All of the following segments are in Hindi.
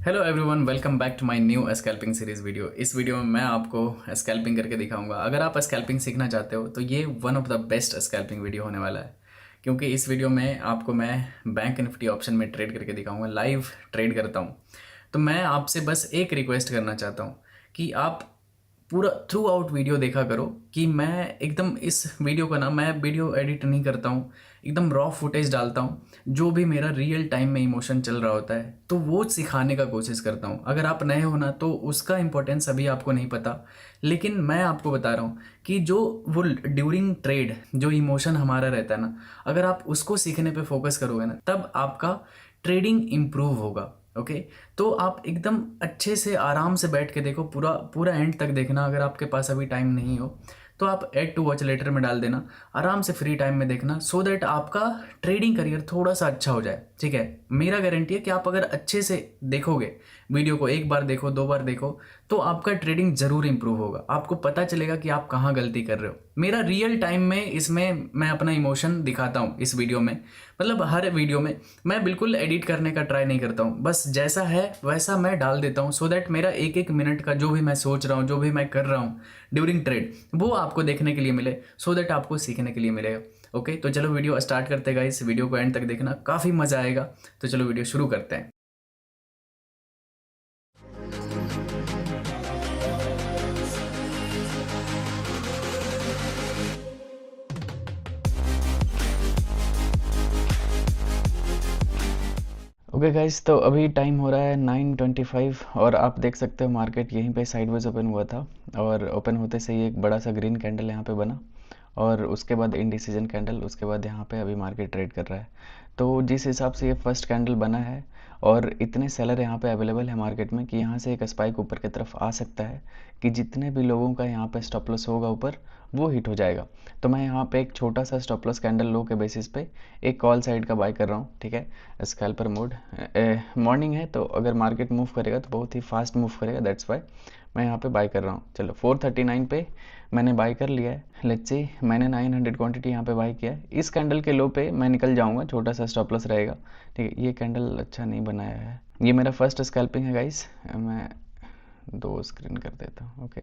Hello everyone, welcome back to my new scalping series video. इस वीडियो में मैं आपको स्कैल्पिंग करके दिखाऊंगा। अगर आप स्कैल्पिंग सीखना चाहते हो तो ये one of the best scalping video होने वाला है, क्योंकि इस वीडियो में आपको मैं बैंक निफ्टी ऑप्शन में ट्रेड करके दिखाऊंगा। लाइव ट्रेड करता हूँ। तो मैं आपसे बस एक रिक्वेस्ट करना चाहता हूँ कि आप पूरा थ्रू आउट वीडियो देखा करो। कि मैं एकदम इस वीडियो का ना, मैं वीडियो एडिट नहीं करता हूँ, एकदम रॉ फुटेज डालता हूँ। जो भी मेरा रियल टाइम में इमोशन चल रहा होता है तो वो सिखाने का कोशिश करता हूँ। अगर आप नए हो ना तो उसका इंपॉर्टेंस अभी आपको नहीं पता, लेकिन मैं आपको बता रहा हूँ कि जो वो ड्यूरिंग ट्रेड जो इमोशन हमारा रहता है ना, अगर आप उसको सीखने पे फोकस करोगे ना तब आपका ट्रेडिंग इम्प्रूव होगा। ओके। तो आप एकदम अच्छे से आराम से बैठ के देखो, पूरा पूरा एंड तक देखना। अगर आपके पास अभी टाइम नहीं हो तो आप ऐड टू वॉच लेटर में डाल देना, आराम से फ्री टाइम में देखना, सो दैट आपका ट्रेडिंग करियर थोड़ा सा अच्छा हो जाए। ठीक है। मेरा गारंटी है कि आप अगर अच्छे से देखोगे वीडियो को, एक बार देखो, दो बार देखो, तो आपका ट्रेडिंग जरूर इंप्रूव होगा। आपको पता चलेगा कि आप कहाँ गलती कर रहे हो। मेरा रियल टाइम में इसमें मैं अपना इमोशन दिखाता हूँ इस वीडियो में। मतलब हर वीडियो में मैं बिल्कुल एडिट करने का ट्राई नहीं करता हूँ, बस जैसा है वैसा मैं डाल देता हूँ, सो दैट मेरा एक एक मिनट का जो भी मैं सोच रहा हूँ, जो भी मैं कर रहा हूँ ड्यूरिंग ट्रेड, वो आपको देखने के लिए मिले, सो दैट आपको सीखने के लिए मिलेगा। ओके, तो चलो वीडियो स्टार्ट करते हैं गाइस। वीडियो को एंड तक देखना, काफ़ी मज़ा आएगा। तो चलो वीडियो शुरू करते हैं। ओके गाइस, तो अभी टाइम हो रहा है 9:25 और आप देख सकते हो मार्केट यहीं पे साइडवेज ओपन हुआ था। और ओपन होते से ही एक बड़ा सा ग्रीन कैंडल यहाँ पे बना, और उसके बाद इंडिसीजन कैंडल, उसके बाद यहाँ पे अभी मार्केट ट्रेड कर रहा है। तो जिस हिसाब से ये फर्स्ट कैंडल बना है और इतने सेलर यहाँ पे अवेलेबल है मार्केट में कि यहाँ से एक स्पाइक ऊपर की तरफ आ सकता है, कि जितने भी लोगों का यहाँ पे स्टॉप लॉस होगा ऊपर वो हिट हो जाएगा। तो मैं यहाँ पे एक छोटा सा स्टॉप लॉस कैंडल लो के बेसिस पे एक कॉल साइड का बाय कर रहा हूँ। ठीक है। स्कैल्पर मोड, मॉर्निंग है तो अगर मार्केट मूव करेगा तो बहुत ही फास्ट मूव करेगा, दैट्स वाई मैं यहाँ पे बाय कर रहा हूँ। चलो 439 पे मैंने बाय कर लिया है। लेट्स सी, मैंने 900 क्वांटिटी यहाँ पे बाय किया है। इस कैंडल के लो पे मैं निकल जाऊँगा, छोटा सा स्टॉप लॉस रहेगा। ठीक है। ये कैंडल अच्छा नहीं बनाया है। ये मेरा फर्स्ट स्कैल्पिंग है गाइस। मैं दो स्क्रीन कर देता हूँ। ओके,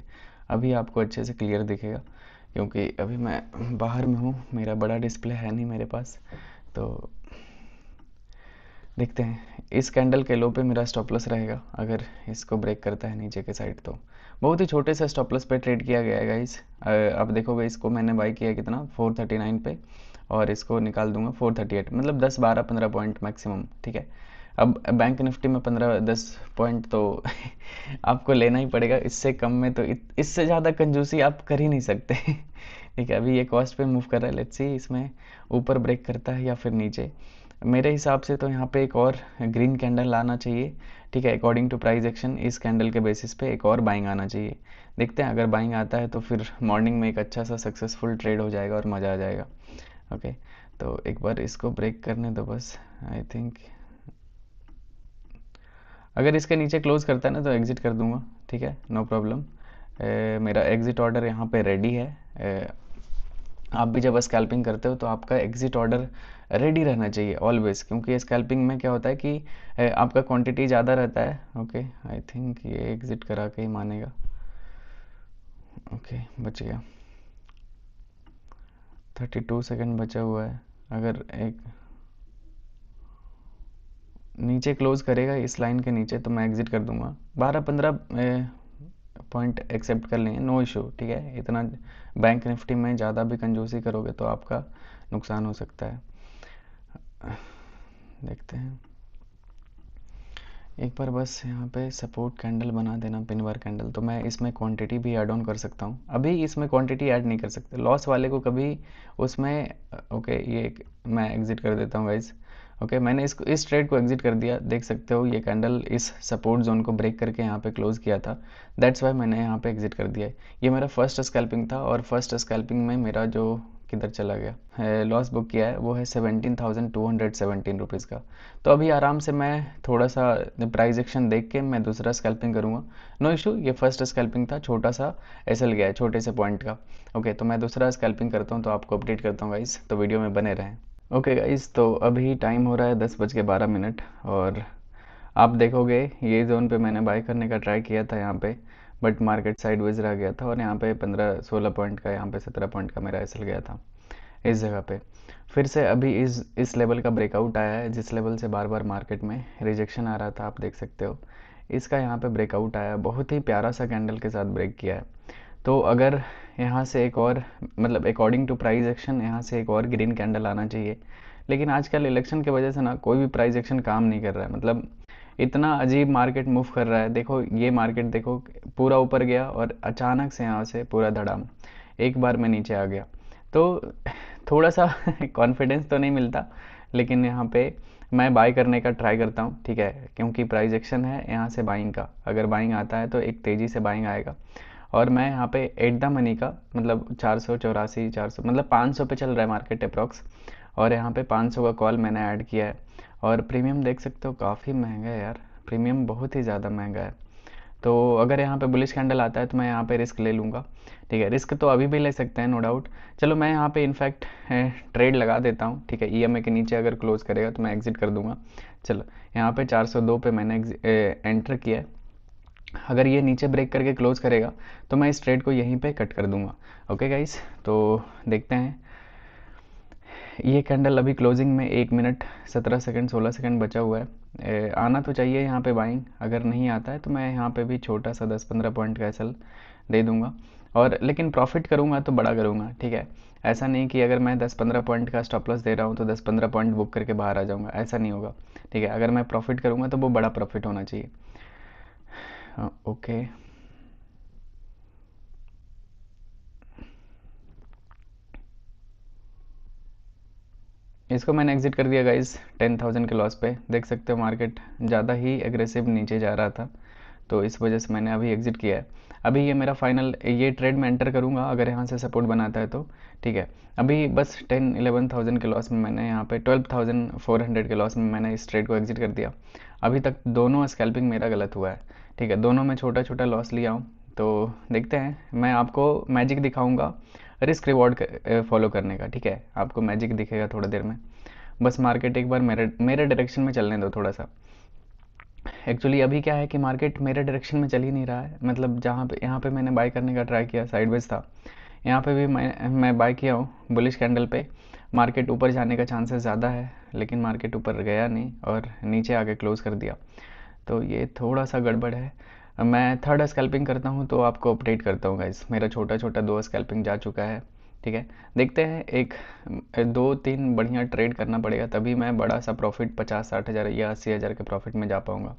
अभी आपको अच्छे से क्लियर दिखेगा क्योंकि अभी मैं बाहर में हूँ, मेरा बड़ा डिस्प्ले है नहीं मेरे पास। तो देखते हैं, इस कैंडल के लो पे मेरा स्टॉप लॉस रहेगा। अगर इसको ब्रेक करता है नीचे के साइड तो बहुत ही छोटे से स्टॉप लॉस पे ट्रेड किया गया है गाइस। अब देखोगे इसको मैंने बाई किया कितना, 439 पे, और इसको निकाल दूंगा 438, मतलब 10 12 15 पॉइंट मैक्सिमम। ठीक है। अब बैंक निफ्टी में 15-10 पॉइंट तो आपको लेना ही पड़ेगा। इससे कम में तो इससे ज़्यादा कंजूसी आप कर ही नहीं सकते। ठीक है। अभी ये कॉस्ट पे मूव कर रहा है, लेट्स सी इसमें ऊपर ब्रेक करता है या फिर नीचे। मेरे हिसाब से तो यहाँ पे एक और ग्रीन कैंडल लाना चाहिए। ठीक है। अकॉर्डिंग टू प्राइस एक्शन इस कैंडल के बेसिस पे एक और बाइंग आना चाहिए। देखते हैं, अगर बाइंग आता है तो फिर मॉर्निंग में एक अच्छा सा सक्सेसफुल ट्रेड हो जाएगा और मज़ा आ जाएगा। ओके, तो एक बार इसको ब्रेक करने दो बस। आई थिंक अगर इसके नीचे क्लोज करता है ना तो एग्जिट कर दूंगा। ठीक है, नो प्रॉब्लम। मेरा एग्जिट ऑर्डर यहाँ पे रेडी है। आप भी जब स्कैल्पिंग करते हो तो आपका एग्जिट ऑर्डर रेडी रहना चाहिए ऑलवेज, क्योंकि स्कैल्पिंग में क्या होता है कि आपका क्वांटिटी ज़्यादा रहता है। ओके, आई थिंक ये एग्जिट करा के ही मानेगा। ओके, बच गया। 32 सेकंड बचा हुआ है। अगर एक नीचे क्लोज करेगा इस लाइन के नीचे तो मैं एग्जिट कर दूंगा। 12-15 पॉइंट एक्सेप्ट कर लेंगे, नो इशू। ठीक है। इतना बैंक निफ्टी में ज़्यादा भी कंजूसी करोगे तो आपका नुकसान हो सकता है। देखते हैं, एक बार बस यहाँ पे सपोर्ट कैंडल बना देना, पिन बार कैंडल, तो मैं इसमें क्वांटिटी भी ऐड ऑन कर सकता हूँ। अभी इसमें क्वांटिटी ऐड नहीं कर सकते, लॉस वाले को कभी उसमें। ओके, ये मैं एग्जिट कर देता हूँ गाइज। ओके, मैंने इस ट्रेड को एग्जिट कर दिया। देख सकते हो ये कैंडल इस सपोर्ट जोन को ब्रेक करके यहाँ पे क्लोज किया था, दैट्स वाई मैंने यहाँ पे एग्जिट कर दिया है। ये मेरा फर्स्ट स्कैल्पिंग था और फर्स्ट स्कैल्पिंग में मेरा जो किधर चला गया लॉस बुक किया है वो है 17,217 रुपीज़ का। तो अभी आराम से मैं थोड़ा सा प्राइस एक्शन देख के मैं दूसरा स्कैल्पिंग करूँगा, नो इशू। ये फर्स्ट स्कैल्पिंग था, छोटा सा एसएल गया है छोटे से पॉइंट का। ओके, तो मैं दूसरा स्कैल्पिंग करता हूँ तो आपको अपडेट करता हूँ गाइस, तो वीडियो में बने रहें। ओके गाइस, तो अभी टाइम हो रहा है 10:12 और आप देखोगे ये जोन पे मैंने बाय करने का ट्राई किया था यहाँ पे, बट मार्केट साइडवेज रह गया था और यहाँ पे 15-16 पॉइंट का, यहाँ पे 17 पॉइंट का मेरा एसएल गया था इस जगह पे। फिर से अभी इस लेवल का ब्रेकआउट आया है, जिस लेवल से बार बार मार्केट में रिजेक्शन आ रहा था, आप देख सकते हो। इसका यहाँ पे ब्रेकआउट आया, बहुत ही प्यारा सा कैंडल के साथ ब्रेक किया है। तो अगर यहाँ से एक और, मतलब अकॉर्डिंग टू प्राइस एक्शन, यहाँ से एक और ग्रीन कैंडल आना चाहिए। लेकिन आजकल इलेक्शन की वजह से ना कोई भी प्राइस एक्शन काम नहीं कर रहा है, मतलब इतना अजीब मार्केट मूव कर रहा है। देखो ये मार्केट देखो, पूरा ऊपर गया और अचानक से यहाँ से पूरा धड़ाम एक बार में नीचे आ गया। तो थोड़ा सा कॉन्फिडेंस तो नहीं मिलता, लेकिन यहाँ पे मैं बाय करने का ट्राई करता हूँ, ठीक है, क्योंकि प्राइस एक्शन है यहाँ से बाइंग का। अगर बाइंग आता है तो एक तेज़ी से बाइंग आएगा। और मैं यहाँ पे एट द मनी का, मतलब 484, 400, मतलब 500 पे चल रहा है मार्केट अप्रॉक्स, और यहाँ पे 500 का कॉल मैंने ऐड किया है। और प्रीमियम देख सकते हो काफ़ी महंगा है यार, प्रीमियम बहुत ही ज़्यादा महंगा है। तो अगर यहाँ पे बुलिश कैंडल आता है तो मैं यहाँ पे रिस्क ले लूँगा, ठीक है। रिस्क तो अभी भी ले सकते हैं, नो डाउट। चलो मैं यहाँ पे इनफैक्ट ट्रेड लगा देता हूँ, ठीक है। ईएमए के नीचे अगर क्लोज करेगा तो मैं एग्जिट कर दूंगा। चलो यहाँ पे 402 पे मैंने एंटर किया है। अगर ये नीचे ब्रेक करके क्लोज करेगा तो मैं इस ट्रेड को यहीं पे कट कर दूंगा। ओके गाइस, तो देखते हैं। ये कैंडल अभी क्लोजिंग में 1 मिनट 17 सेकंड 16 सेकंड बचा हुआ है। आना तो चाहिए यहाँ पे बाइंग। अगर नहीं आता है तो मैं यहाँ पे भी छोटा सा 10-15 पॉइंट का एसएल दे दूंगा, और लेकिन प्रॉफिट करूँगा तो बड़ा करूँगा, ठीक है। ऐसा नहीं कि अगर मैं 10-15 पॉइंट का स्टॉप लॉस दे रहा हूँ तो 10-15 पॉइंट बुक करके बाहर आ जाऊँगा, ऐसा नहीं होगा, ठीक है। अगर मैं प्रॉफिट करूँगा तो वो बड़ा प्रॉफिट होना चाहिए। ओके, इसको मैंने एग्जिट कर दिया गाइस 10,000 के लॉस पे। देख सकते हो मार्केट ज़्यादा ही एग्रेसिव नीचे जा रहा था, तो इस वजह से मैंने अभी एग्जिट किया है। अभी ये मेरा फाइनल, ये ट्रेड में एंटर करूँगा अगर यहाँ से सपोर्ट बनाता है तो, ठीक है। अभी बस 10-11,000 के लॉस में मैंने यहाँ पे 12,400 के लॉस में मैंने इस ट्रेड को एग्जिट कर दिया। अभी तक दोनों स्कैल्पिंग मेरा गलत हुआ है, ठीक है। दोनों में छोटा छोटा लॉस लिया हूँ। तो देखते हैं, मैं आपको मैजिक दिखाऊंगा रिस्क रिवॉर्ड फॉलो करने का, ठीक है। आपको मैजिक दिखेगा थोड़ा देर में। बस मार्केट एक बार मेरे मेरे डायरेक्शन में चलने दो थोड़ा सा। एक्चुअली अभी क्या है कि मार्केट मेरे डायरेक्शन में चल ही नहीं रहा है, मतलब जहाँ पे यहाँ पे मैंने बाय करने का ट्राई किया, साइडवेज था। यहाँ पे भी मैं बाय किया हूँ बुलिश कैंडल पे। मार्केट ऊपर जाने का चांसेस ज़्यादा है, लेकिन मार्केट ऊपर गया नहीं और नीचे आके क्लोज कर दिया। तो ये थोड़ा सा गड़बड़ है। मैं थर्ड स्कैल्पिंग करता हूँ तो आपको अपडेट करता हूँ गाइस। मेरा छोटा छोटा 2 स्कैल्पिंग जा चुका है, ठीक है। देखते हैं, एक 2-3 बढ़िया ट्रेड करना पड़ेगा तभी मैं बड़ा सा प्रॉफिट 50-60 हज़ार या 80 हज़ार के प्रॉफिट में जा पाऊँगा,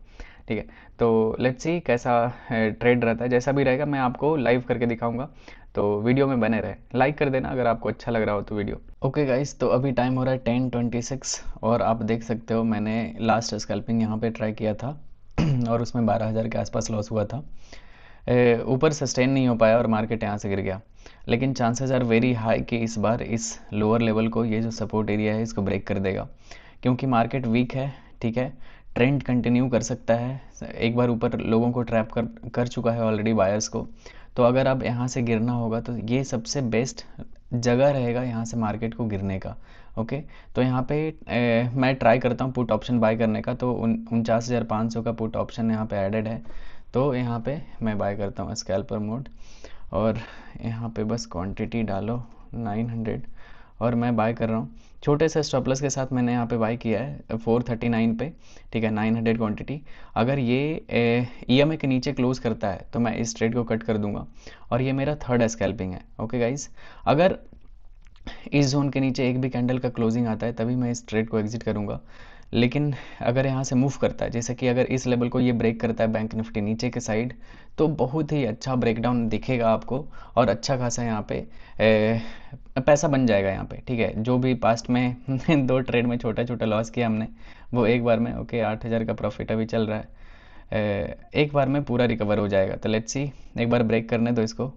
ठीक है। तो लेट्स सी कैसा ट्रेड रहता है। जैसा भी रहेगा मैं आपको लाइव करके दिखाऊंगा, तो वीडियो में बने रहे। लाइक कर देना अगर आपको अच्छा लग रहा हो तो वीडियो। ओके गाइस, तो अभी टाइम हो रहा है 10:26 और आप देख सकते हो मैंने लास्ट स्कैल्पिंग यहाँ पे ट्राई किया था और उसमें 12,000 के आसपास लॉस हुआ था। ऊपर सस्टेन नहीं हो पाया और मार्केट यहाँ से गिर गया। लेकिन चांसेस आर वेरी हाई कि इस बार इस लोअर लेवल को, ये जो सपोर्ट एरिया है, इसको ब्रेक कर देगा, क्योंकि मार्केट वीक है, ठीक है। ट्रेंड कंटिन्यू कर सकता है, एक बार ऊपर लोगों को ट्रैप कर चुका है ऑलरेडी, बायर्स को। तो अगर अब यहाँ से गिरना होगा तो ये सबसे बेस्ट जगह रहेगा यहाँ से मार्केट को गिरने का। ओके, तो यहाँ पे मैं ट्राई करता हूँ पुट ऑप्शन बाय करने का। तो 49,500 का पुट ऑप्शन यहाँ पे एडेड है, तो यहाँ पे मैं बाय करता हूँ स्कैल्पर मोड। और यहाँ पे बस क्वांटिटी डालो 900 और मैं बाय कर रहा हूँ छोटे से स्टॉप लॉस के साथ। मैंने यहाँ पे बाय किया है 439 पे, ठीक है, 900 क्वांटिटी। अगर ये ईएमए के नीचे क्लोज करता है तो मैं इस ट्रेड को कट कर दूंगा और ये मेरा थर्ड स्कैल्पिंग है। ओके गाइस, अगर इस जोन के नीचे एक भी कैंडल का क्लोजिंग आता है तभी मैं इस ट्रेड को एग्जिट करूंगा। लेकिन अगर यहाँ से मूव करता है, जैसे कि अगर इस लेवल को ये ब्रेक करता है बैंक निफ्टी नीचे के साइड, तो बहुत ही अच्छा ब्रेकडाउन दिखेगा आपको और अच्छा खासा यहाँ पे पैसा बन जाएगा यहाँ पे, ठीक है। जो भी पास्ट में 2 ट्रेड में छोटा छोटा लॉस किया हमने, वो एक बार में, ओके, 8,000 का प्रॉफिट अभी चल रहा है, एक बार में पूरा रिकवर हो जाएगा। तो लेट्स सी, एक बार ब्रेक करने दो इसको।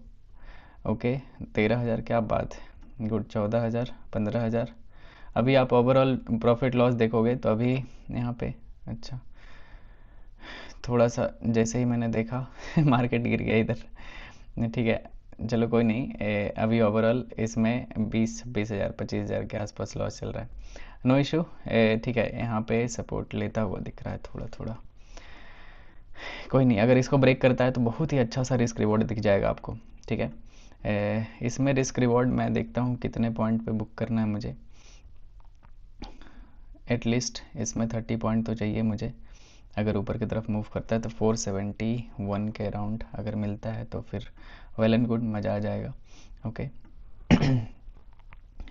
ओके, 13,000, क्या बात है, गुड। 14,000, 15,000। अभी आप ओवरऑल प्रॉफिट लॉस देखोगे तो अभी यहाँ पे, अच्छा, थोड़ा सा जैसे ही मैंने देखा मार्केट गिर गया इधर, ठीक है। चलो कोई नहीं, अभी ओवरऑल इसमें 20,000 25,000 के आसपास लॉस चल रहा है, नो इशू, ठीक है। यहाँ पे सपोर्ट लेता हुआ दिख रहा है थोड़ा थोड़ा, कोई नहीं, अगर इसको ब्रेक करता है तो बहुत ही अच्छा सा रिस्क रिवॉर्ड दिख जाएगा आपको, ठीक है। इसमें रिस्क रिवॉर्ड मैं देखता हूँ कितने पॉइंट पे बुक करना है मुझे। एटलीस्ट इसमें 30 पॉइंट तो चाहिए मुझे। अगर ऊपर की तरफ मूव करता है तो 471 के अराउंड अगर मिलता है तो फिर वेल एंड गुड, मज़ा आ जाएगा। ओके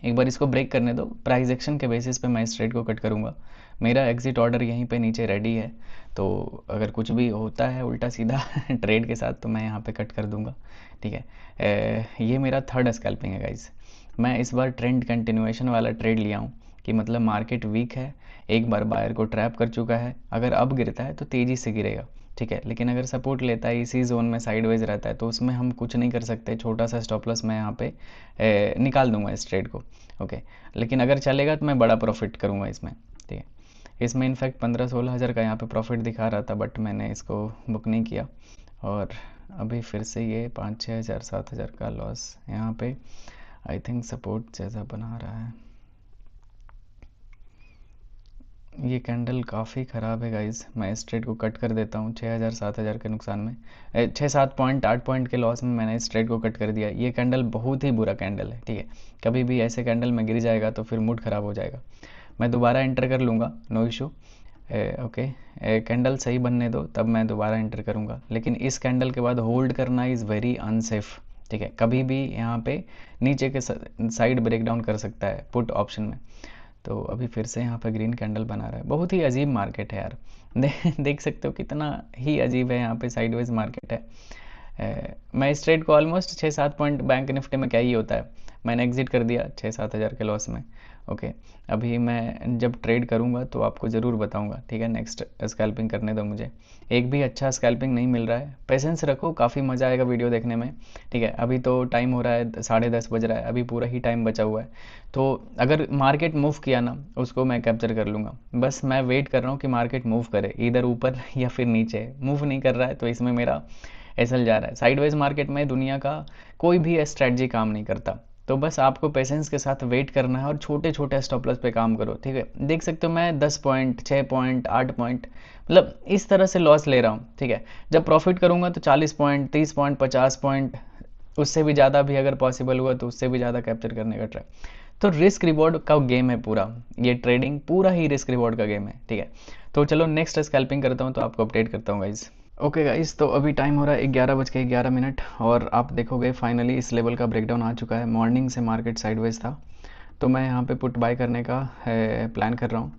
एक बार इसको ब्रेक करने दो, प्राइस एक्शन के बेसिस पे मैं इस ट्रेड को कट करूँगा। मेरा एग्जिट ऑर्डर यहीं पे नीचे रेडी है, तो अगर कुछ भी होता है उल्टा सीधा ट्रेड के साथ तो मैं यहाँ पे कट कर दूँगा, ठीक है। ये मेरा थर्ड स्कैल्पिंग है गाइस। मैं इस बार ट्रेंड कंटिन्यूएशन वाला ट्रेड लिया हूँ कि मतलब मार्केट वीक है, एक बार बायर को ट्रैप कर चुका है, अगर अब गिरता है तो तेज़ी से गिरेगा, ठीक है। लेकिन अगर सपोर्ट लेता है, इसी जोन में साइडवेज रहता है, तो उसमें हम कुछ नहीं कर सकते। छोटा सा स्टॉप लॉस मैं यहाँ पे निकाल दूंगा इस ट्रेड को, ओके। लेकिन अगर चलेगा तो मैं बड़ा प्रॉफिट करूँगा इसमें, ठीक है। इसमें इनफैक्ट 15-16 हज़ार का यहाँ पे प्रॉफिट दिखा रहा था, बट मैंने इसको बुक नहीं किया और अभी फिर से ये 5-6 हज़ार 7 हज़ार का लॉस यहाँ पे आई थिंक सपोर्ट जैसा बना रहा है। ये कैंडल काफ़ी ख़राब है गाइज, मैं इस ट्रेड को कट कर देता हूँ 6,000 7,000 के नुकसान में। 6-7 पॉइंट 8 पॉइंट के लॉस में मैंने इस ट्रेड को कट कर दिया। ये कैंडल बहुत ही बुरा कैंडल है, ठीक है। कभी भी ऐसे कैंडल में गिर जाएगा तो फिर मूड ख़राब हो जाएगा। मैं दोबारा एंटर कर लूँगा, नो इशू, ओके। कैंडल सही बनने दो तब मैं दोबारा एंटर करूँगा, लेकिन इस कैंडल के बाद होल्ड करना इज़ वेरी अनसेफ, ठीक है। कभी भी यहाँ पे नीचे के साइड ब्रेक डाउन कर सकता है पुट ऑप्शन में। तो अभी फिर से यहाँ पे ग्रीन कैंडल बना रहा है। बहुत ही अजीब मार्केट है यार, देख सकते हो कितना ही अजीब है, यहाँ पे साइडवेज मार्केट है। मैं इस ट्रेड को ऑलमोस्ट 6-7 पॉइंट बैंक निफ्टी में क्या ही होता है, मैंने एग्जिट कर दिया 6-7 हज़ार के लॉस में, ओके। अभी मैं जब ट्रेड करूँगा तो आपको ज़रूर बताऊँगा, ठीक है। नेक्स्ट स्कैल्पिंग करने दो मुझे, एक भी अच्छा स्कैल्पिंग नहीं मिल रहा है। पेशेंस रखो, काफ़ी मज़ा आएगा वीडियो देखने में, ठीक है। अभी तो टाइम हो रहा है 10:30 बज रहा है, अभी पूरा ही टाइम बचा हुआ है। तो अगर मार्केट मूव किया ना, उसको मैं कैप्चर कर लूँगा। बस मैं वेट कर रहा हूँ कि मार्केट मूव करे, इधर ऊपर या फिर नीचे। मूव नहीं कर रहा है तो इसमें मेरा एसएल जा रहा है। साइडवेज मार्केट में दुनिया का कोई भी स्ट्रेटजी काम नहीं करता, तो बस आपको पेशेंस के साथ वेट करना है और छोटे छोटे स्टॉप लॉस पे काम करो, ठीक है। देख सकते हो मैं 10 पॉइंट 6 पॉइंट 8 पॉइंट मतलब इस तरह से लॉस ले रहा हूँ, ठीक है। जब प्रॉफिट करूँगा तो 40 पॉइंट 30 पॉइंट 50 पॉइंट, उससे भी ज़्यादा भी अगर पॉसिबल हुआ तो उससे भी ज़्यादा कैप्चर करने का ट्राई। तो रिस्क रिवॉर्ड का गेम है पूरा, ये ट्रेडिंग पूरा ही रिस्क रिवॉर्ड का गेम है, ठीक है। तो चलो नेक्स्ट स्कैल्पिंग करता हूँ तो आपको अपडेट करता हूँ गाइज। ओके गाइस, तो अभी टाइम हो रहा है 11:11 और आप देखोगे फाइनली इस लेवल का ब्रेकडाउन आ चुका है। मॉर्निंग से मार्केट साइडवेज था, तो मैं यहाँ पे पुट बाय करने का प्लान कर रहा हूँ।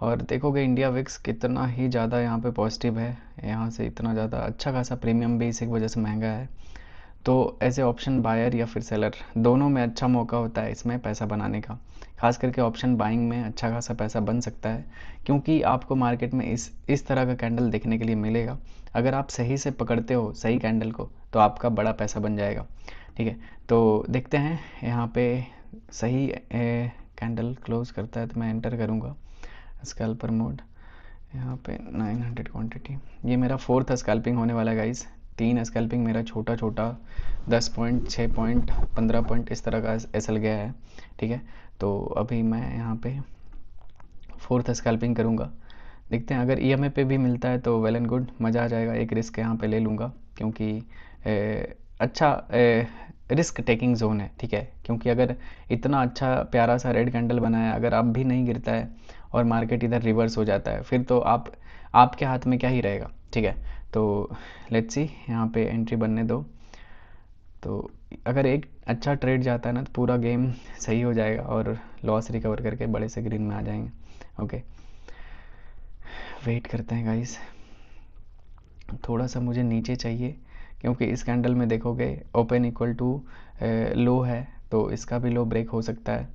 और देखोगे इंडिया विक्स कितना ही ज़्यादा यहाँ पे पॉजिटिव है, यहाँ से इतना ज़्यादा अच्छा खासा प्रीमियम भी इसी वजह से महंगा है। तो एज ए ऑप्शन बायर या फिर सेलर, दोनों में अच्छा मौका होता है इसमें पैसा बनाने का। खास करके ऑप्शन बाइंग में अच्छा खासा पैसा बन सकता है, क्योंकि आपको मार्केट में इस तरह का कैंडल देखने के लिए मिलेगा। अगर आप सही से पकड़ते हो सही कैंडल को तो आपका बड़ा पैसा बन जाएगा, ठीक है। तो देखते हैं यहाँ पे सही कैंडल क्लोज करता है तो मैं एंटर करूँगा स्कैल्पर मोड। यहाँ पे 900 क्वांटिटी, ये मेरा फोर्थ स्कैल्पिंग होने वाला है गाइस। 3 स्कैल्पिंग मेरा छोटा छोटा 10 पॉइंट 6 पॉइंट 15 पॉइंट इस तरह का एसएल गया है, ठीक है। तो अभी मैं यहाँ पे फोर्थ स्कैल्पिंग करूँगा, देखते हैं अगर ईएमए पे भी मिलता है तो वेल एंड गुड, मज़ा आ जाएगा। एक रिस्क यहाँ पे ले लूँगा क्योंकि अच्छा रिस्क टेकिंग जोन है, ठीक है। क्योंकि अगर इतना अच्छा प्यारा सा रेड कैंडल बनाया, अगर अब भी नहीं गिरता है और मार्केट इधर रिवर्स हो जाता है, फिर तो आपके हाथ में क्या ही रहेगा, ठीक है। तो लेट्स सी, यहाँ पे एंट्री बनने दो। तो अगर एक अच्छा ट्रेड जाता है ना तो पूरा गेम सही हो जाएगा और लॉस रिकवर करके बड़े से ग्रीन में आ जाएंगे, ओके। वेट करते हैं गाइस, थोड़ा सा मुझे नीचे चाहिए क्योंकि इस कैंडल में देखोगे ओपन इक्वल टू लो है, तो इसका भी लो ब्रेक हो सकता है।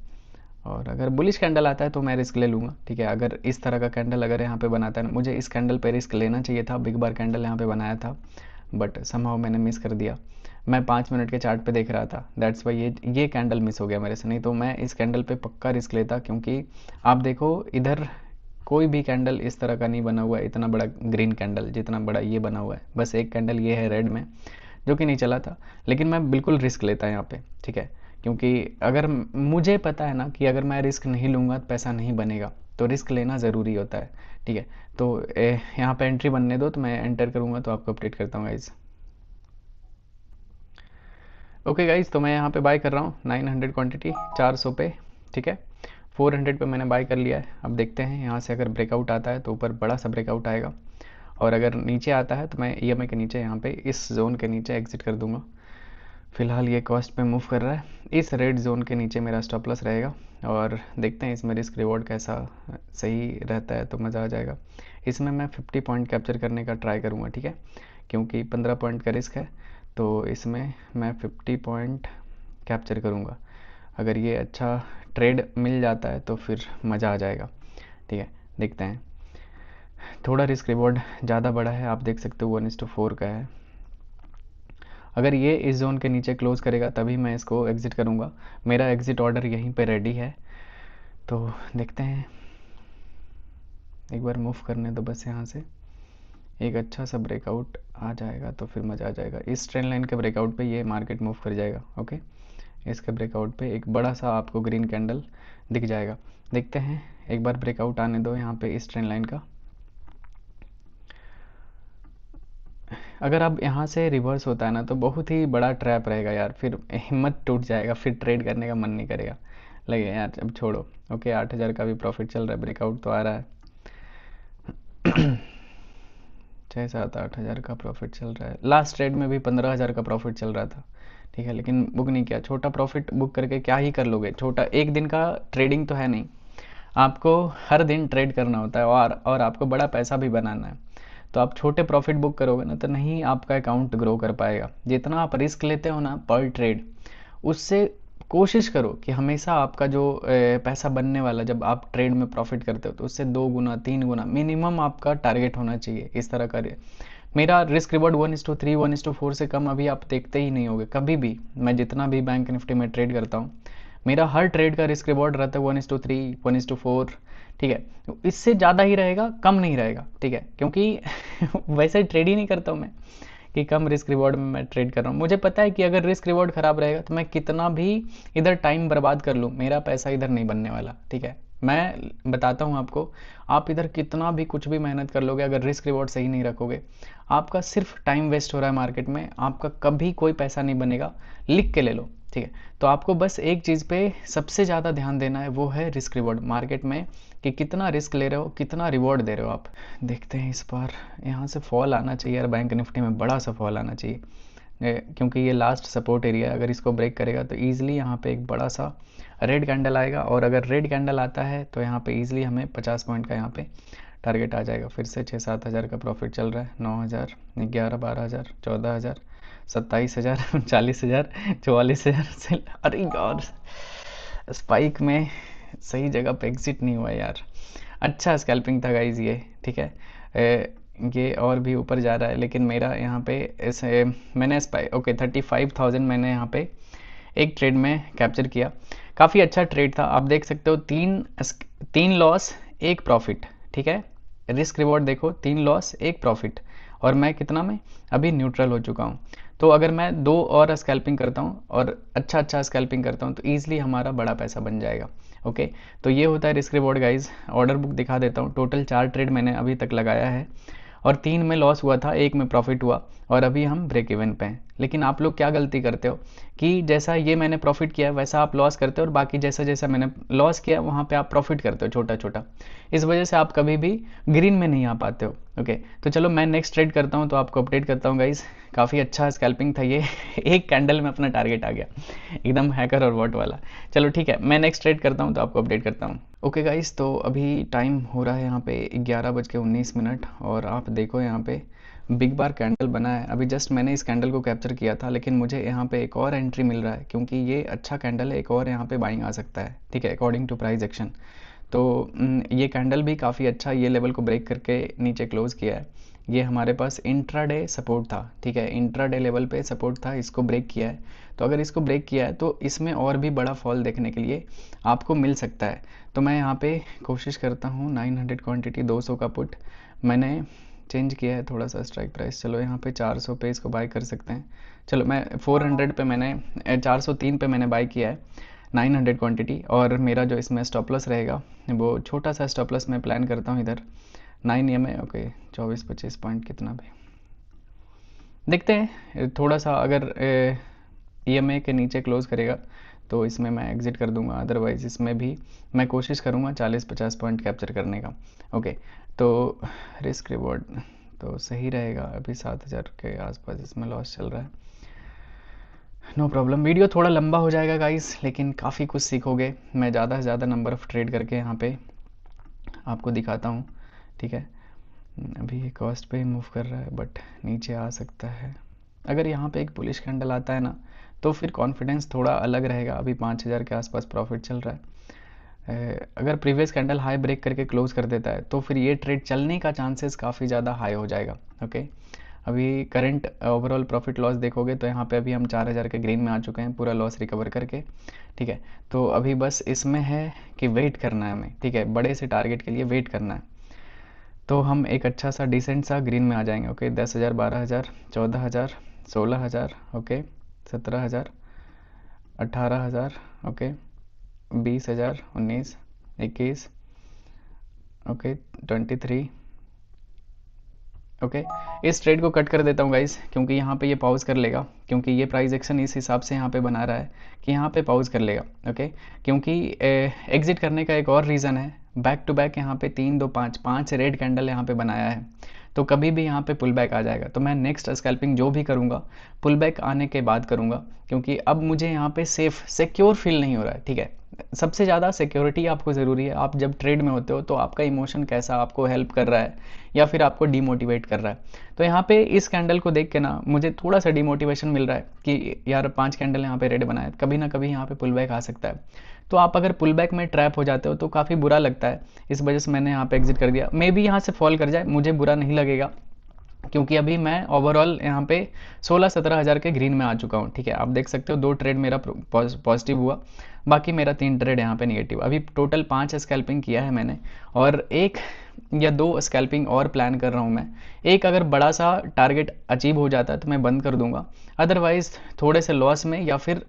और अगर बुलिश कैंडल आता है तो मैं रिस्क ले लूँगा, ठीक है। अगर इस तरह का कैंडल अगर यहाँ पे बनाता है ना, मुझे इस कैंडल पे रिस्क लेना चाहिए था, बिग बार कैंडल यहाँ पे बनाया था, बट समहाउ मैंने मिस कर दिया। मैं 5 मिनट के चार्ट पे देख रहा था, दैट्स वाई ये कैंडल मिस हो गया मेरे से, नहीं तो मैं इस कैंडल पे पक्का रिस्क लेता। क्योंकि आप देखो इधर कोई भी कैंडल इस तरह का नहीं बना हुआ है, इतना बड़ा ग्रीन कैंडल जितना बड़ा ये बना हुआ है। बस एक कैंडल ये है रेड में जो कि नहीं चला था, लेकिन मैं बिल्कुल रिस्क लेता यहाँ पे, ठीक है। क्योंकि अगर मुझे पता है ना कि अगर मैं रिस्क नहीं लूँगा तो पैसा नहीं बनेगा, तो रिस्क लेना ज़रूरी होता है, ठीक है। तो यहाँ पे एंट्री बनने दो, तो मैं एंटर करूँगा तो आपको अपडेट करता हूँ गाइज। ओके गाइज, तो मैं यहाँ पे बाय कर रहा हूँ 900 क्वांटिटी 400 पे, ठीक है। 400 पे मैंने बाय कर लिया है। अब देखते हैं यहाँ से अगर ब्रेकआउट आता है तो ऊपर बड़ा सा ब्रेकआउट आएगा, और अगर नीचे आता है तो मैं EMI के नीचे यहाँ पे इस जोन के नीचे एग्जिट कर दूंगा। फिलहाल ये कॉस्ट पे मूव कर रहा है, इस रेड जोन के नीचे मेरा स्टॉप लॉस रहेगा, और देखते हैं इसमें रिस्क रिवॉर्ड कैसा सही रहता है तो मज़ा आ जाएगा। इसमें मैं 50 पॉइंट कैप्चर करने का ट्राई करूँगा, ठीक है, क्योंकि 15 पॉइंट का रिस्क है, तो इसमें मैं 50 पॉइंट कैप्चर करूँगा। अगर ये अच्छा ट्रेड मिल जाता है तो फिर मज़ा आ जाएगा, ठीक है। देखते हैं, थोड़ा रिस्क रिवॉर्ड ज़्यादा बड़ा है, आप देख सकते हो 1:4 का है। अगर ये इस जोन के नीचे क्लोज करेगा तभी मैं इसको एग्ज़िट करूँगा। मेरा एग्ज़िट ऑर्डर यहीं पे रेडी है, तो देखते हैं, एक बार मूव करने दो बस। यहाँ से एक अच्छा सा ब्रेकआउट आ जाएगा तो फिर मज़ा आ जाएगा। इस ट्रेंड लाइन के ब्रेकआउट पे ये मार्केट मूव कर जाएगा, ओके। इसके ब्रेकआउट पे एक बड़ा सा आपको ग्रीन कैंडल दिख जाएगा। देखते हैं, एक बार ब्रेकआउट आने दो यहाँ पे इस ट्रेंड लाइन का। अगर अब यहाँ से रिवर्स होता है ना तो बहुत ही बड़ा ट्रैप रहेगा यार, फिर हिम्मत टूट जाएगा, फिर ट्रेड करने का मन नहीं करेगा, लगे यार अब छोड़ो। ओके, 8,000 का भी प्रॉफिट चल रहा है, ब्रेकआउट तो आ रहा है। 6, 7, 8 हज़ार का प्रॉफिट चल रहा है। लास्ट ट्रेड में भी 15,000 का प्रॉफिट चल रहा था, ठीक है, लेकिन बुक नहीं किया। छोटा प्रॉफिट बुक करके क्या ही कर लोगे, छोटा एक दिन का ट्रेडिंग तो है नहीं, आपको हर दिन ट्रेड करना होता है, और आपको बड़ा पैसा भी बनाना है। तो आप छोटे प्रॉफिट बुक करोगे ना तो नहीं आपका अकाउंट ग्रो कर पाएगा। जितना आप रिस्क लेते हो ना पर ट्रेड, उससे कोशिश करो कि हमेशा आपका जो पैसा बनने वाला, जब आप ट्रेड में प्रॉफिट करते हो तो उससे 2 गुना 3 गुना मिनिमम आपका टारगेट होना चाहिए। इस तरह का मेरा रिस्क रिवॉर्ड 1:3 1:4 से कम अभी आप देखते ही नहीं होगे कभी भी। मैं जितना भी बैंक निफ्टी में ट्रेड करता हूँ, मेरा हर ट्रेड का रिस्क रिवॉर्ड रहता है 1:3 1:4, ठीक है। इससे ज़्यादा ही रहेगा, कम नहीं रहेगा, ठीक है, क्योंकि वैसे ट्रेड ही नहीं करता हूँ मैं कि कम रिस्क रिवॉर्ड में मैं ट्रेड कर रहा हूँ। मुझे पता है कि अगर रिस्क रिवॉर्ड ख़राब रहेगा तो मैं कितना भी इधर टाइम बर्बाद कर लूँ, मेरा पैसा इधर नहीं बनने वाला, ठीक है। मैं बताता हूँ आपको, आप इधर कितना भी कुछ भी मेहनत कर लोगे, अगर रिस्क रिवॉर्ड सही नहीं रखोगे, आपका सिर्फ टाइम वेस्ट हो रहा है मार्केट में, आपका कभी कोई पैसा नहीं बनेगा। लिख के ले लो, ठीक है। तो आपको बस एक चीज़ पे सबसे ज़्यादा ध्यान देना है, वो है रिस्क रिवॉर्ड मार्केट में, कि कितना रिस्क ले रहे हो, कितना रिवॉर्ड दे रहे हो आप। देखते हैं, इस बार यहाँ से फॉल आना चाहिए यार, बैंक निफ्टी में बड़ा सा फॉल आना चाहिए, क्योंकि ये लास्ट सपोर्ट एरिया है। अगर इसको ब्रेक करेगा तो ईजिली यहाँ पे एक बड़ा सा रेड कैंडल आएगा, और अगर रेड कैंडल आता है तो यहाँ पे ईजिली हमें 50 पॉइंट का यहाँ पे टारगेट आ जाएगा। फिर से 6-7 हज़ार का प्रॉफिट चल रहा है, 9,000 11-12,000 14,000 27,000 40,000 44,000 से। अरे यार, स्पाइक में सही जगह पे एग्जिट नहीं हुआ यार। अच्छा स्कैल्पिंग था गाइज ये, ठीक है। ये और भी ऊपर जा रहा है, लेकिन मेरा यहाँ पे ऐसे मैंने ओके 35,000 मैंने यहाँ पे एक ट्रेड में कैप्चर किया। काफ़ी अच्छा ट्रेड था, आप देख सकते हो, तीन लॉस एक प्रॉफिट, ठीक है। रिस्क रिवॉर्ड देखो, 3 लॉस 1 प्रॉफिट, और मैं कितना में अभी न्यूट्रल हो चुका हूँ। तो अगर मैं 2 और स्कैल्पिंग करता हूँ और अच्छा स्कैल्पिंग करता हूँ तो ईजिली हमारा बड़ा पैसा बन जाएगा, ओके। तो ये होता है risk reward guys. Order book दिखा देता हूँ, टोटल 4 ट्रेड मैंने अभी तक लगाया है, और 3 में लॉस हुआ था, 1 में प्रॉफिट हुआ, और अभी हम ब्रेक इवन पे हैं। लेकिन आप लोग क्या गलती करते हो कि जैसा ये मैंने प्रॉफिट किया वैसा आप लॉस करते हो, और बाकी जैसा जैसा मैंने लॉस किया वहाँ पे आप प्रॉफिट करते हो छोटा छोटा। इस वजह से आप कभी भी ग्रीन में नहीं आ पाते हो, ओके। तो चलो मैं नेक्स्ट ट्रेड करता हूँ तो आपको अपडेट करता हूँ गाइज। काफ़ी अच्छा स्कैल्पिंग था ये। एक कैंडल में अपना टारगेट आ गया, एकदम हैकर और वॉट वाला। चलो ठीक है, मैं नेक्स्ट ट्रेड करता हूँ तो आपको अपडेट करता हूँ। ओके गाइज, तो अभी टाइम हो रहा है यहाँ पे 11:19, और आप देखो यहाँ पे बिग बार कैंडल बना है। अभी जस्ट मैंने इस कैंडल को कैप्चर किया था, लेकिन मुझे यहाँ पे एक और एंट्री मिल रहा है, क्योंकि ये अच्छा कैंडल है, एक और यहाँ पे बाइंग आ सकता है, ठीक है, अकॉर्डिंग टू प्राइस एक्शन। तो ये कैंडल भी काफ़ी अच्छा ये लेवल को ब्रेक करके नीचे क्लोज किया है। ये हमारे पास इंट्राडे सपोर्ट था, ठीक है, इंट्राडे लेवल पे सपोर्ट था, इसको ब्रेक किया है। तो अगर इसको ब्रेक किया है तो इसमें और भी बड़ा फॉल देखने के लिए आपको मिल सकता है। तो मैं यहाँ पे कोशिश करता हूँ 900 क्वांटिटी 200 का पुट मैंने चेंज किया है थोड़ा सा स्ट्राइक प्राइस। चलो यहाँ पे 400 पे इसको बाय कर सकते हैं। चलो मैं 400 पे मैंने 403 पे मैंने बाय किया है 900 क्वांटिटी, और मेरा जो इसमें स्टॉप लॉस रहेगा वो छोटा सा स्टॉप लॉस मैं प्लान करता हूँ इधर 9 EMA ओके 24-25 पॉइंट कितना भी देखते हैं। थोड़ा सा अगर EMA के नीचे क्लोज करेगा तो इसमें मैं एग्जिट कर दूंगा, अदरवाइज इसमें भी मैं कोशिश करूंगा 40-50 पॉइंट कैप्चर करने का। ओके, तो रिस्क रिवॉर्ड तो सही रहेगा। अभी 7,000 के आसपास इसमें लॉस चल रहा है। नो प्रॉब्लम, वीडियो थोड़ा लंबा हो जाएगा गाइस, लेकिन काफ़ी कुछ सीखोगे। मैं ज़्यादा से ज़्यादा नंबर ऑफ़ ट्रेड करके यहाँ पे आपको दिखाता हूँ, ठीक है। अभी ये कॉस्ट पे मूव कर रहा है बट नीचे आ सकता है। अगर यहाँ पे एक बुलिश कैंडल आता है ना तो फिर कॉन्फिडेंस थोड़ा अलग रहेगा। अभी 5,000 के आसपास प्रॉफिट चल रहा है। अगर प्रीवियस कैंडल हाई ब्रेक करके क्लोज कर देता है तो फिर ये ट्रेड चलने का चांसेस काफ़ी ज़्यादा हाई हो जाएगा। ओके, अभी करंट ओवरऑल प्रॉफिट लॉस देखोगे तो यहाँ पे अभी हम 4,000 के ग्रीन में आ चुके हैं पूरा लॉस रिकवर करके, ठीक है। तो अभी बस इसमें है कि वेट करना है हमें, ठीक है, बड़े से टारगेट के लिए वेट करना है। तो हम एक अच्छा सा डिसेंट सा ग्रीन में आ जाएंगे। Okay, 10,000, 12,000, 14,000, 16,000, okay, 17,000, 18,000, okay, 20,000, 19, 21, okay, 23। Okay, इस ट्रेड को कट कर देता हूँ गाइस, क्योंकि यहाँ पे ये पॉज कर लेगा, क्योंकि ये प्राइस एक्शन इस हिसाब से यहाँ पे बना रहा है कि यहाँ पे पॉज कर लेगा। ओके, क्योंकि एग्जिट करने का एक और रीज़न है, बैक टू बैक यहाँ पे 3, 2, 5 रेड कैंडल यहाँ पे बनाया है, तो कभी भी यहाँ पे पुल बैक आ जाएगा। तो मैं नेक्स्ट स्कैल्पिंग जो भी करूँगा पुल बैक आने के बाद करूँगा, क्योंकि अब मुझे यहाँ पे सिक्योर फील नहीं हो रहा है, ठीक है। सबसे ज़्यादा सिक्योरिटी आपको ज़रूरी है। आप जब ट्रेड में होते हो तो आपका इमोशन कैसा आपको हेल्प कर रहा है या फिर आपको डीमोटिवेट कर रहा है। तो यहाँ पे इस कैंडल को देख के ना मुझे थोड़ा सा डीमोटिवेशन मिल रहा है कि यार 5 कैंडल यहाँ पे रेड बनाए, कभी ना कभी यहाँ पे पुल बैक आ सकता है। तो आप अगर पुल बैक में ट्रैप हो जाते हो तो काफ़ी बुरा लगता है, इस वजह से मैंने यहाँ पे एग्जिट कर दिया। मे बी यहाँ से फॉल कर जाए, मुझे बुरा नहीं लगेगा, क्योंकि अभी मैं ओवरऑल यहाँ पे 16-17 हज़ार के ग्रीन में आ चुका हूँ, ठीक है। आप देख सकते हो 2 ट्रेड मेरा पॉजिटिव हुआ, बाकी मेरा 3 ट्रेड यहाँ पे निगेटिव। अभी टोटल 5 स्कैल्पिंग किया है मैंने, और 1 या 2 स्कैल्पिंग और प्लान कर रहा हूँ मैं। एक अगर बड़ा सा टारगेट अचीव हो जाता है तो मैं बंद कर दूंगा, अदरवाइज थोड़े से लॉस में या फिर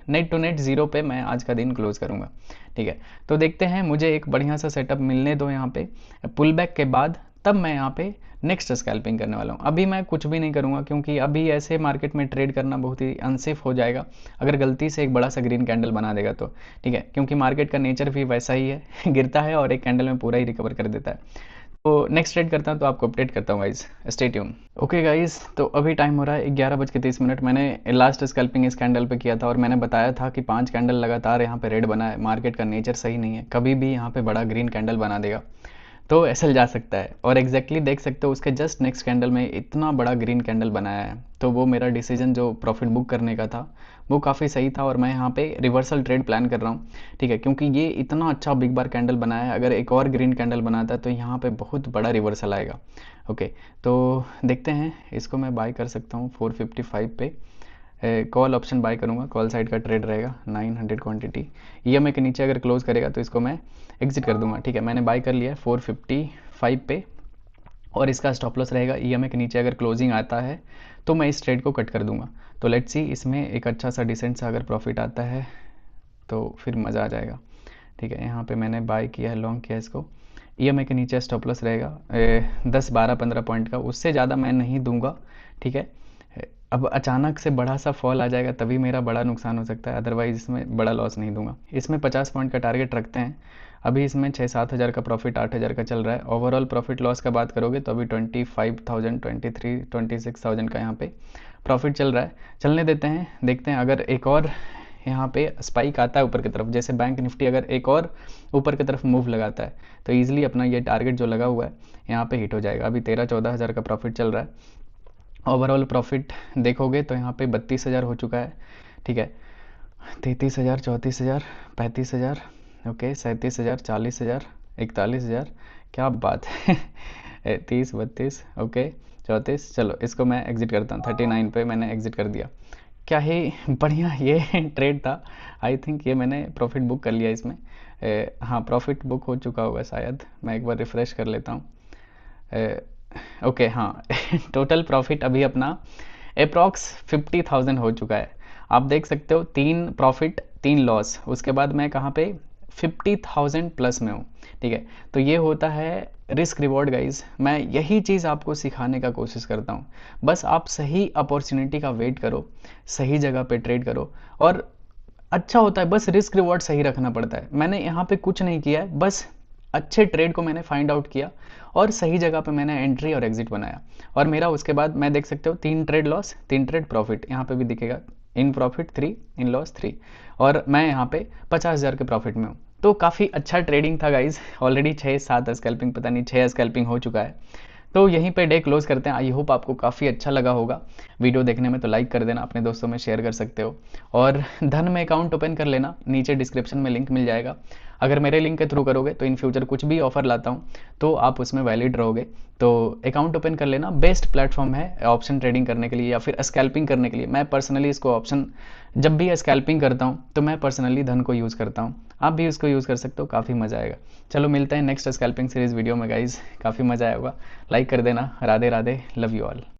नेट टू नेट ज़ीरो पे मैं आज का दिन क्लोज करूँगा, ठीक है। तो देखते हैं, मुझे एक बढ़िया सा सेटअप मिलने दो यहाँ पे पुल बैक के बाद, तब मैं यहाँ पे नेक्स्ट स्कैल्पिंग करने वाला हूँ। अभी मैं कुछ भी नहीं करूँगा, क्योंकि अभी ऐसे मार्केट में ट्रेड करना बहुत ही अनसेफ हो जाएगा अगर गलती से एक बड़ा सा ग्रीन कैंडल बना देगा तो, ठीक है। क्योंकि मार्केट का नेचर भी वैसा ही है गिरता है और एक कैंडल में पूरा ही रिकवर कर देता है। तो नेक्स्ट ट्रेड करता हूँ तो आपको अपडेट करता हूँ guys, stay tune. Okay guys, तो अभी टाइम हो रहा है 11:30। मैंने लास्ट स्कैल्पिंग इस कैंडल पे किया था और मैंने बताया था कि 5 कैंडल लगातार यहाँ पे रेड बना है। मार्केट का नेचर सही नहीं है, कभी भी यहाँ पे बड़ा ग्रीन कैंडल बना देगा तो एसएल जा सकता है। और एग्जैक्टली देख सकते हो उसके जस्ट नेक्स्ट कैंडल में इतना बड़ा ग्रीन कैंडल बनाया है। तो वो मेरा डिसीजन जो प्रॉफिट बुक करने का था वो काफ़ी सही था, और मैं यहाँ पे रिवर्सल ट्रेड प्लान कर रहा हूँ, ठीक है। क्योंकि ये इतना अच्छा बिग बार कैंडल बनाया है, अगर एक और ग्रीन कैंडल बनाता है तो यहाँ पे बहुत बड़ा रिवर्सल आएगा। ओके, तो देखते हैं, इसको मैं बाय कर सकता हूँ 455 पे। कॉल ऑप्शन बाय करूँगा, कॉल साइड का ट्रेड रहेगा 900 क्वांटिटी। ईएमआई के नीचे अगर क्लोज करेगा तो इसको मैं एग्जिट कर दूंगा, ठीक है। मैंने बाय कर लिया है 455 पे, और इसका स्टॉप लॉस रहेगा ईएमआई के नीचे अगर क्लोजिंग आता है तो मैं इस ट्रेड को कट कर दूंगा। तो लेट्स सी, इसमें एक अच्छा सा डिसेंट सा अगर प्रॉफिट आता है तो फिर मज़ा आ जाएगा, ठीक है। यहाँ पे मैंने बाय किया है, लॉन्ग किया इसको। ईएमआई के नीचे स्टॉप लॉस रहेगा 10, 12, 15 पॉइंट का, उससे ज़्यादा मैं नहीं दूंगा, ठीक है। अब अचानक से बड़ा सा फॉल आ जाएगा तभी मेरा बड़ा नुकसान हो सकता है, अदरवाइज इसमें बड़ा लॉस नहीं दूंगा। इसमें 50 पॉइंट का टारगेट रखते हैं। अभी इसमें 6-7 हज़ार का प्रॉफिट, 8 हज़ार का चल रहा है। ओवरऑल प्रॉफिट लॉस का बात करोगे तो अभी 25,000, 23, 26,000 का यहाँ पे प्रॉफिट चल रहा है। चलने देते हैं, देखते हैं अगर एक और यहाँ पे स्पाइक आता है ऊपर की तरफ, जैसे बैंक निफ्टी अगर एक और ऊपर की तरफ मूव लगाता है तो ईजिली अपना ये टारगेट जो लगा हुआ है यहाँ पे हिट हो जाएगा। अभी 13-14 हज़ार का प्रॉफिट चल रहा है। ओवरऑल प्रॉफिट देखोगे तो यहाँ पे 32,000 हो चुका है, ठीक है। 33,000, 34,000, 35,000, ओके, 37,000, 40,000, 41,000, क्या बात है 30, 32, ओके, 34। चलो इसको मैं एग्जिट करता हूँ, 39 पे मैंने एग्जिट कर दिया। क्या ही बढ़िया ये ट्रेड था। आई थिंक ये मैंने प्रॉफिट बुक कर लिया इसमें। हाँ, प्रॉफिट बुक हो चुका होगा शायद, मैं एक बार रिफ़्रेश कर लेता हूँ। ओके, हाँ टोटल प्रॉफिट अभी अपना अप्रॉक्स 50,000 हो चुका है। आप देख सकते हो 3 प्रॉफिट 3 लॉस, उसके बाद मैं कहाँ पे 50,000 प्लस में हूँ, ठीक है। तो ये होता है रिस्क रिवॉर्ड गाइज। मैं यही चीज़ आपको सिखाने का कोशिश करता हूँ। बस आप सही अपॉर्चुनिटी का वेट करो, सही जगह पे ट्रेड करो, और अच्छा होता है। बस रिस्क रिवॉर्ड सही रखना पड़ता है। मैंने यहाँ पे कुछ नहीं किया है, बस अच्छे ट्रेड को मैंने फाइंड आउट किया और सही जगह पे मैंने एंट्री और एग्जिट बनाया। और मेरा उसके बाद मैं देख सकते हो 3 ट्रेड लॉस, 3 ट्रेड प्रॉफिट, यहाँ पे भी दिखेगा। इन प्रॉफिट 3, इन लॉस 3, और मैं यहाँ पे 50,000 के प्रॉफिट में हूँ। तो काफ़ी अच्छा ट्रेडिंग था गाइज। ऑलरेडी 6-7 स्कैल्पिंग, पता नहीं 6 स्कैल्पिंग हो चुका है। तो यहीं पे डे क्लोज करते हैं। आई होप आपको काफ़ी अच्छा लगा होगा वीडियो देखने में। तो लाइक कर देना, अपने दोस्तों में शेयर कर सकते हो, और धन में अकाउंट ओपन कर लेना, नीचे डिस्क्रिप्शन में लिंक मिल जाएगा। अगर मेरे लिंक के थ्रू करोगे तो इन फ्यूचर कुछ भी ऑफर लाता हूँ तो आप उसमें वैलिड रहोगे। तो अकाउंट ओपन कर लेना। बेस्ट प्लेटफॉर्म है ऑप्शन ट्रेडिंग करने के लिए या फिर स्कैल्पिंग करने के लिए। मैं पर्सनली इसको ऑप्शन, जब भी स्कैल्पिंग करता हूँ तो मैं पर्सनली धन को यूज़ करता हूँ। आप भी इसको यूज़ कर सकते हो, काफ़ी मज़ा आएगा। चलो मिलते हैं नेक्स्ट स्कैल्पिंग सीरीज़ वीडियो में गाइज, काफ़ी मज़ा आएगा। लाइक कर देना। Radhe Radhe, love you all.